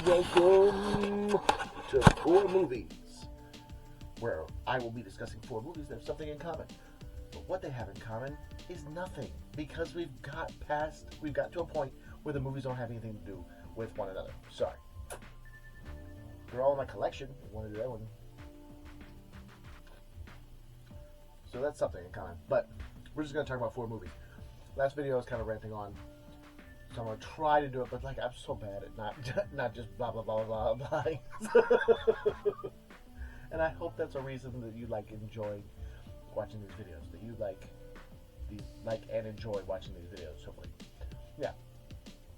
welcome to Four Movies, where I will be discussing four movies that have something in common. But what they have in common is nothing, because we've got to a point where the movies don't have anything to do with one another. Sorry. They're all in my collection. I want to do that one. So that's something in common. But we're just going to talk about four movies. Last video I was kind of ranting on, so I'm going to try to do it, but like I'm so bad at not just blah blah blah blah blah. And I hope that's a reason that you like enjoy watching these videos, that you like and enjoy watching these videos, hopefully. Yeah.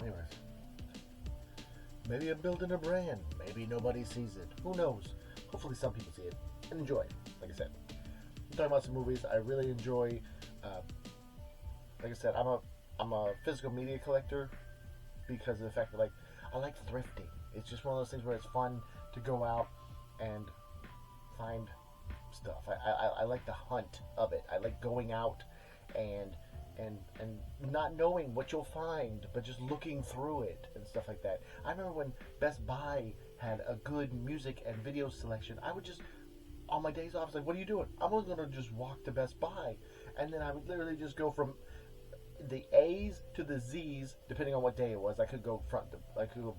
Anyways. Maybe I'm building a brand. Maybe nobody sees it. Who knows? Hopefully some people see it and enjoy it, like I said. I'm talking about some movies I really enjoy. Like I said, I'm a physical media collector because of the fact that I like thrifting. It's just one of those things where it's fun to go out and find stuff. I like the hunt of it. I like going out and not knowing what you'll find, but just looking through it and stuff like that. I remember when Best Buy had a good music and video selection. I would just, on my days off, I was like, what are you doing? I'm going to just walk to Best Buy. And then I would literally just go from the A's to the Z's, depending on what day it was. I could go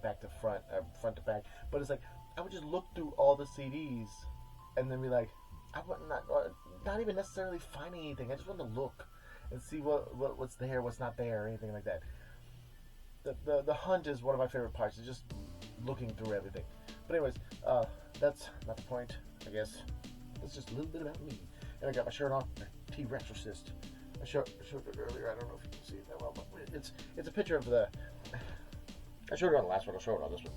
back to front, front to back. But it's like, I would just look through all the CDs and then be like, I would not even necessarily finding anything. I just wanted to look and see what's there, what's not there, or anything like that. The hunt is one of my favorite parts. It's just looking through everything. But anyways, that's not the point, I guess. It's just a little bit about me. And I got my shirt on, T-Rexorcist. I showed it earlier. I don't know if you can see it that well, but it's a picture of the. I showed it on the last one. I'll show it on this one.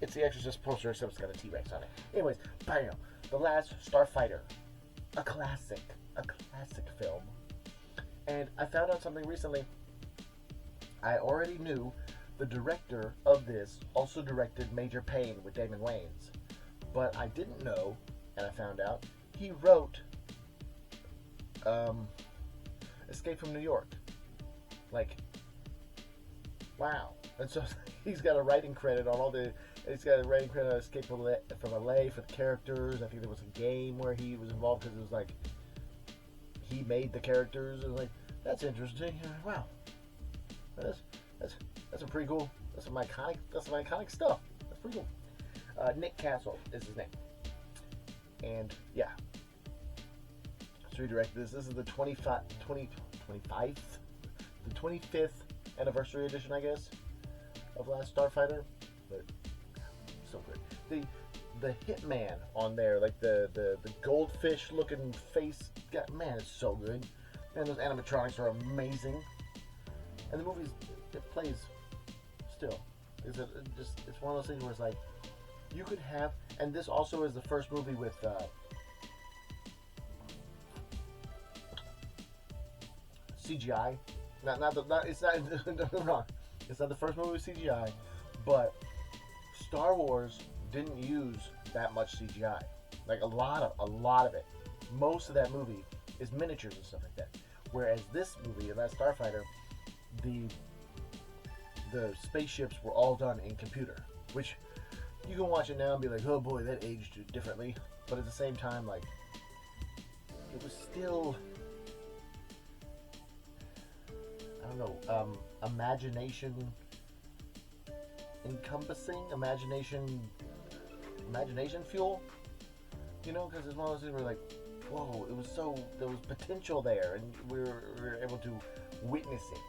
It's the Exorcist poster, except it's got a T-Rex on it. Anyways, bam! The Last Starfighter, a classic film. And I found out something recently. I already knew the director of this also directed Major Payne with Damon Wayans, but I didn't know, and I found out he wrote Escape from New York. Like, wow. And so he's got a writing credit on all the. He's got a writing credit on Escape from LA for the characters. I think there was a game where he was involved because it was like he made the characters. And like, that's interesting. Wow, that's a pretty cool. That's some iconic stuff. That's pretty cool. Nick Castle is his name, and yeah. So he directed this. This is the 25th anniversary edition, I guess, of Last Starfighter. But so good. The Hitman on there, like the goldfish looking face, man, it's so good. Man, those animatronics are amazing. And the movie, it plays still. It's one of those things where it's like you could have, and this also is the first movie with CGI. It's not the first movie with CGI, but Star Wars didn't use that much CGI. Like a lot of it. Most of that movie is miniatures and stuff like that. Whereas this movie, Last Starfighter, the spaceships were all done in computer, which you can watch it now and be like, oh boy, that aged differently. But at the same time, like, it was still, I don't know, imagination encompassing, imagination fuel, you know, because it's one of those things where like, whoa, there was potential there, and we were able to witness it.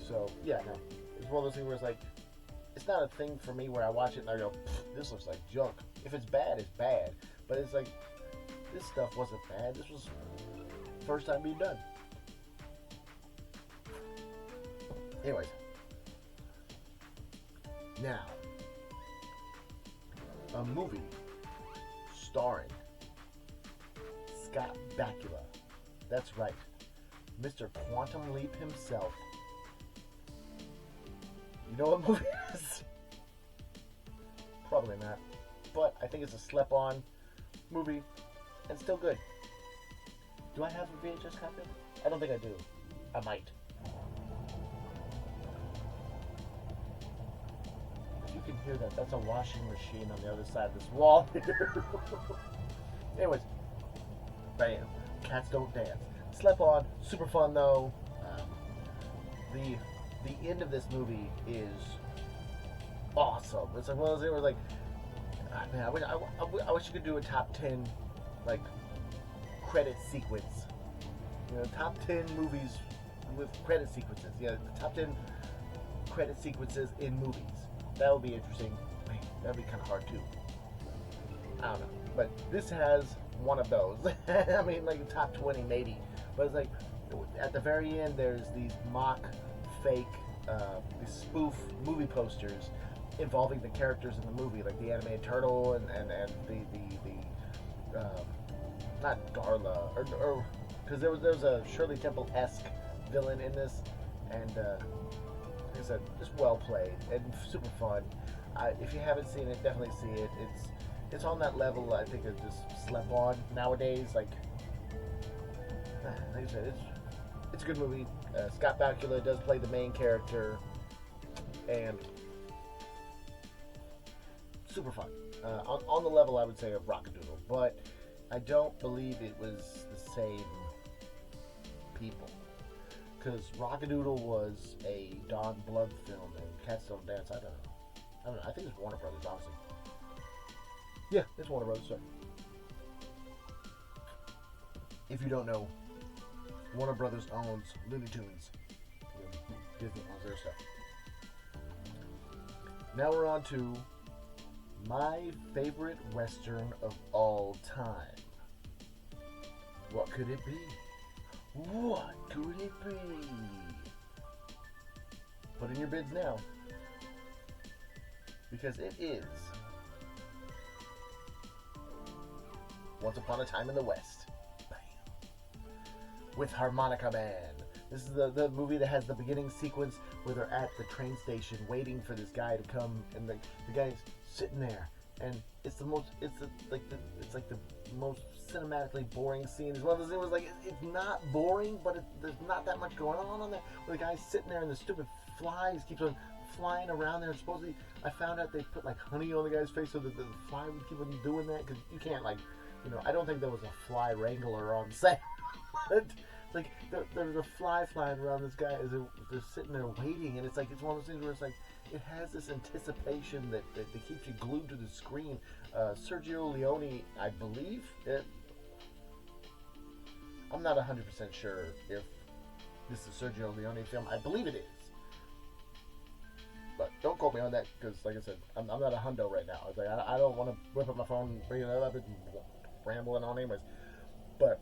So yeah, no, it's one of those things where it's like, it's not a thing for me where I watch it and I go, this looks like junk. If it's bad, it's bad. But it's like, this stuff wasn't bad. This was first time being done. Anyways, now, a movie starring Scott Bakula. That's right, Mr. Quantum Leap himself. You know what movie it is? Probably not. But I think it's a slept-on movie, and still good. Do I have a VHS copy? I don't think I do. I might. If you you can hear that, that's a washing machine on the other side of this wall here. Anyways, bam. Cats don't dance. Slept on. Super fun though. The the end of this movie is awesome. It's like one of those things where like, man, I wish you could do a top 10 like credit sequence. You know, top 10 movies with credit sequences. Yeah, the top 10 credit sequences in movies. That would be interesting. Man, that'd be kind of hard too. I don't know, but this has one of those. I mean, like top 20 maybe, but it's like at the very end there's these mock, fake, these spoof movie posters involving the characters in the movie, like the animated turtle and the not Darla or because there was a Shirley Temple-esque villain in this, and like I said, just well played and super fun. If you haven't seen it, definitely see it. It's on that level, I think, of just slept on nowadays. Like I said, it's a good movie. Scott Bakula does play the main character, and super fun. On the level, I would say, of Rockadoodle, but I don't believe it was the same people. Because Rockadoodle was a Don Bluth film, and Cats Don't Dance, I don't know. I think it's Warner Brothers, honestly. Yeah, it's Warner Brothers, sorry. If you don't know, Warner Brothers owns Looney Tunes. Disney owns their stuff. Now we're on to my favorite Western of all time. What could it be? What could it be? Put in your bids now. Because it is Once Upon a Time in the West. Bam. With Harmonica Man. This is the movie that has the beginning sequence where they're at the train station waiting for this guy to come, and the guy's sitting there, and it's the most cinematically boring scene. It's one of those things where like it's not boring, but there's not that much going on there. Where the guy's sitting there and the stupid flies keeps on flying around there. And supposedly, I found out they put like honey on the guy's face so that the fly would keep on doing that, because you can't I don't think there was a fly wrangler on set. Like there's a fly flying around this guy as they're sitting there waiting, and it's like it's one of those things where it's like it has this anticipation that keeps you glued to the screen. Sergio Leone, I believe. I'm not 100% sure if this is a Sergio Leone film. I believe it is, but don't quote me on that because, like I said, I'm not a hundo right now. It's like I don't want to whip up my phone, bring it up, and rambling on anyways. But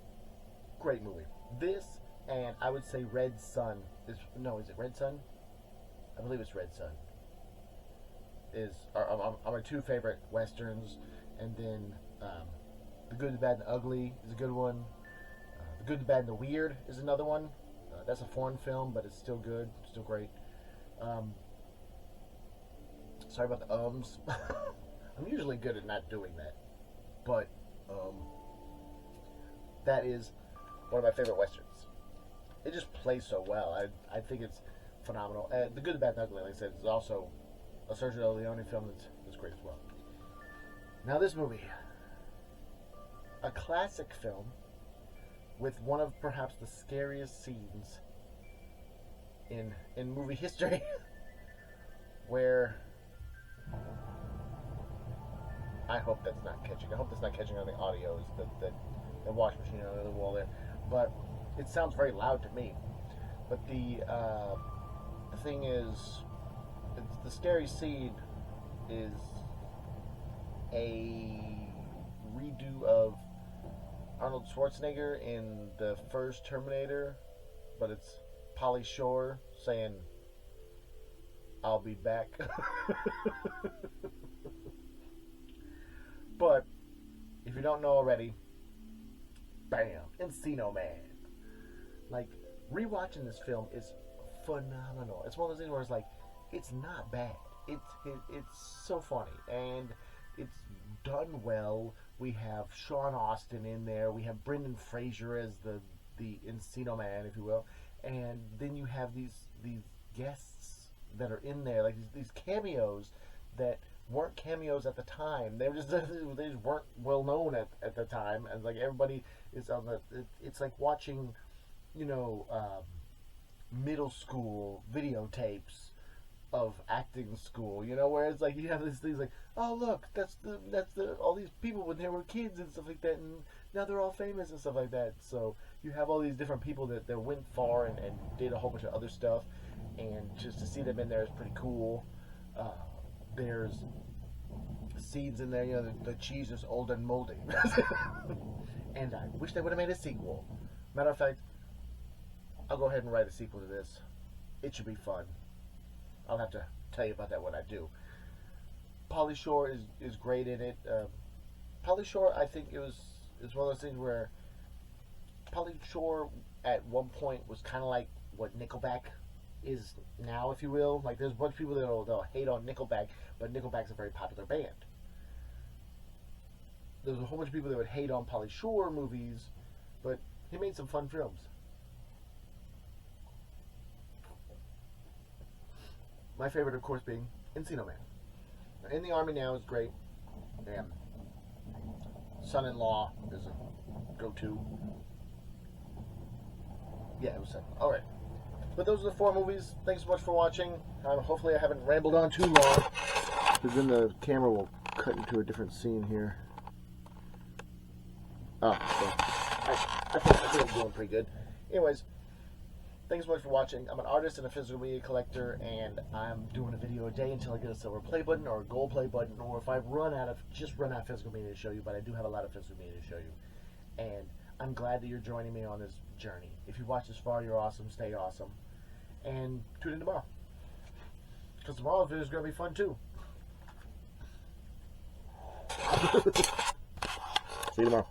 great movie. This, and I would say Red Sun is it Red Sun? I believe it's Red Sun. Are my two favorite westerns, and then The Good, the Bad, and the Ugly is a good one. The Good, the Bad, and the Weird is another one. That's a foreign film, but it's still good, still great. Sorry about the ums. I'm usually good at not doing that, but that is one of my favorite westerns. It just plays so well. I think it's phenomenal. The Good, the Bad, and the Ugly, like I said, is also a Sergio Leone film that's great as well. Now this movie, a classic film with one of perhaps the scariest scenes in movie history, where I hope that's not catching. I hope that's not catching on the audio. Is the wash machine on the other wall there, but it sounds very loud to me. But the thing is, the scary scene is a redo of Arnold Schwarzenegger in the first Terminator, but it's Pauly Shore saying, "I'll be back." But if you don't know already, bam, Encino Man. Like, rewatching this film is phenomenal. It's one of those things where it's like, it's not bad. It's so funny, and it's done well. We have Sean Austin in there. We have Brendan Fraser as the Encino Man, if you will, and then you have these guests that are in there, like these cameos that weren't cameos at the time. They just weren't well known at the time, and like everybody is on the. It's like watching, you know, middle school videotapes of acting school, you know, where it's like you have these things like, oh look, that's the all these people when they were kids and stuff like that, and now they're all famous and stuff like that. So you have all these different people that went far and did a whole bunch of other stuff, and just to see them in there is pretty cool. There's scenes in there, you know, the cheese is old and moldy, and I wish they would have made a sequel. Matter of fact, I'll go ahead and write a sequel to this. It should be fun. I'll have to tell you about that when I do. Pauly Shore is great in it. Pauly Shore, I think is one of those things where Pauly Shore at one point was kind of like what Nickelback is now, if you will. Like there's a bunch of people they'll hate on Nickelback, but Nickelback's a very popular band. There's a whole bunch of people that would hate on Pauly Shore movies, but he made some fun films. My favorite, of course, being Encino Man. In the Army Now is great. And Son-in-Law is a go-to. Yeah, it was Son. All right. But those are the 4 movies. Thanks so much for watching. Hopefully I haven't rambled on too long, because then the camera will cut into a different scene here. Oh, so I think I'm doing pretty good. Anyways, thanks so much for watching. I'm an artist and a physical media collector, and I'm doing a video a day until I get a silver play button or a gold play button, or if I run out of physical media to show you, but I do have a lot of physical media to show you. And I'm glad that you're joining me on this journey. If you watched this far, you're awesome. Stay awesome. And tune in tomorrow, because tomorrow's video is going to be fun too. See you tomorrow.